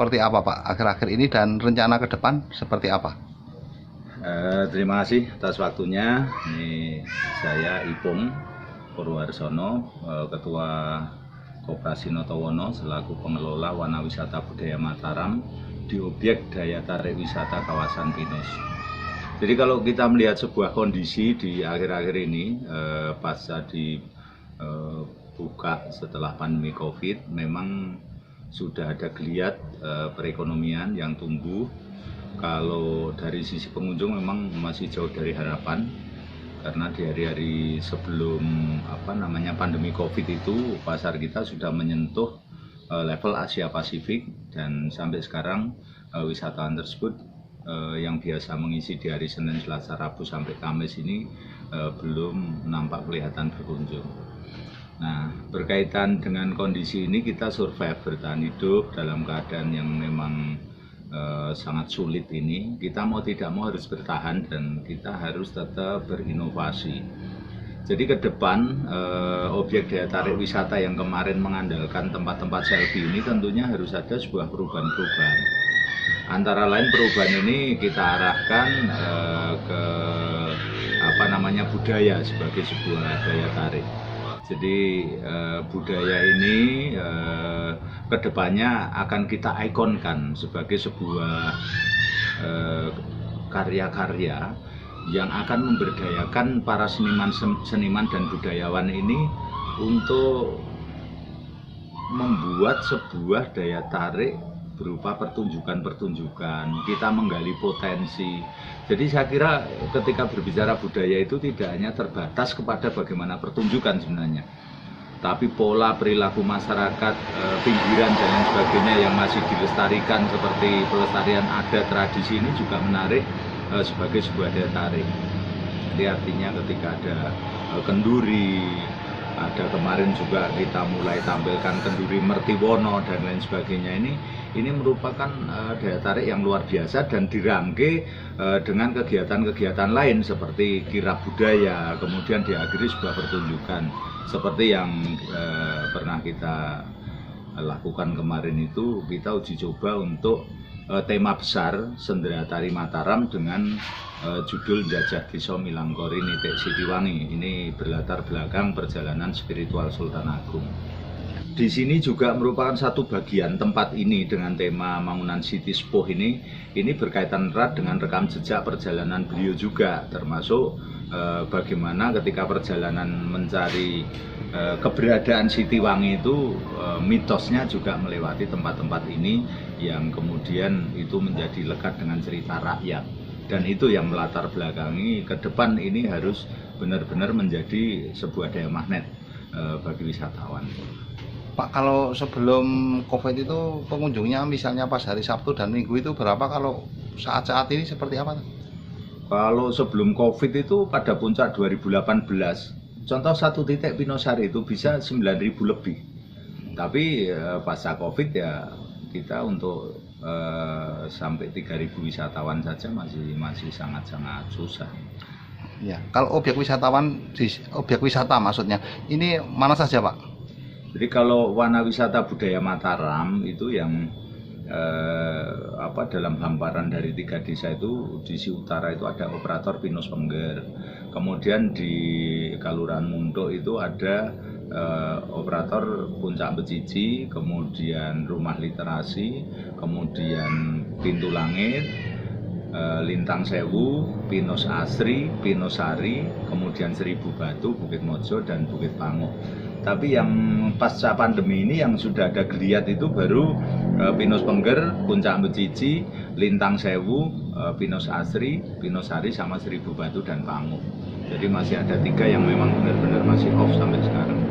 seperti apa Pak akhir-akhir ini dan rencana ke depan seperti apa? Terima kasih atas waktunya. Ini saya Ipung Purwarsono, Ketua Koperasi Notowono selaku pengelola Wana Wisata Budaya Mataram di objek daya tarik wisata kawasan Pinus. Jadi kalau kita melihat sebuah kondisi di akhir-akhir ini pasca dibuka setelah pandemi Covid, memang sudah ada geliat perekonomian yang tumbuh. Kalau dari sisi pengunjung memang masih jauh dari harapan, karena di hari-hari sebelum pandemi Covid itu pasar kita sudah menyentuh level Asia Pasifik, dan sampai sekarang wisatawan tersebut yang biasa mengisi di hari Senin, Selasa, Rabu sampai Kamis ini belum nampak kelihatan berkunjung. Nah, berkaitan dengan kondisi ini kita survive, bertahan hidup dalam keadaan yang memang sangat sulit ini. Kita mau tidak mau harus bertahan dan kita harus tetap berinovasi. Jadi ke depan objek daya tarik wisata yang kemarin mengandalkan tempat-tempat selfie ini tentunya harus ada sebuah perubahan-perubahan. Antara lain perubahan ini kita arahkan ke budaya sebagai sebuah daya tarik. Jadi budaya ini kedepannya akan kita ikonkan sebagai sebuah karya-karya yang akan memberdayakan para seniman dan budayawan ini untuk membuat sebuah daya tarik berupa pertunjukan-pertunjukan. Kita menggali potensi. Jadi saya kira ketika berbicara budaya itu tidak hanya terbatas kepada bagaimana pertunjukan sebenarnya, tapi pola perilaku masyarakat pinggiran dan lain sebagainya yang masih dilestarikan, seperti pelestarian adat tradisi, ini juga menarik sebagai sebuah daya tarik. Jadi artinya ketika ada kenduri, ada kemarin juga kita mulai tampilkan kenduri Mertiwono dan lain sebagainya, ini merupakan daya tarik yang luar biasa dan dirangkai dengan kegiatan-kegiatan lain seperti kirab budaya, kemudian diakhiri sebuah pertunjukan seperti yang pernah kita lakukan kemarin itu. Kita uji coba untuk tema besar Sendera Tari Mataram dengan judul Jajah Desa Milangkori Nitik Sitiwangi. Ini berlatar belakang perjalanan spiritual Sultan Agung. Di sini juga merupakan satu bagian tempat ini dengan tema Mangunan Siti Sepuh ini berkaitan erat dengan rekam jejak perjalanan beliau juga, termasuk bagaimana ketika perjalanan mencari keberadaan Sitiwangi itu mitosnya juga melewati tempat-tempat ini yang kemudian itu menjadi lekat dengan cerita rakyat, dan itu yang melatar belakangi ke depan ini harus benar-benar menjadi sebuah daya magnet bagi wisatawan. Pak, kalau sebelum Covid itu pengunjungnya misalnya pas hari Sabtu dan Minggu itu berapa? Kalau saat-saat ini seperti apa? Kalau sebelum Covid itu pada puncak 2018, contoh satu titik Pinosari itu bisa 9.000 lebih. Tapi pasca Covid ya kita untuk sampai 3.000 wisatawan saja masih sangat-sangat susah. Ya, kalau objek wisata maksudnya, ini mana saja Pak? Jadi kalau Wana Wisata Budaya Mataram itu yang dalam hamparan dari 3 desa itu, di sisi utara itu ada operator Pinus Pengger, kemudian di Kalurahan Muntuk itu ada operator Puncak Becici, kemudian Rumah Literasi, kemudian Pintu Langit, Lintang Sewu, Pinus Asri, Pinosari, kemudian Seribu Batu, Bukit Mojo, dan Bukit Pango. Tapi yang pasca pandemi ini yang sudah ada geliat itu baru Pinus Pengger, Puncak Becici, Lintang Sewu, Pinus Asri, Pinosari, sama Seribu Batu dan Pango. Jadi masih ada 3 yang memang benar-benar masih off sampai sekarang.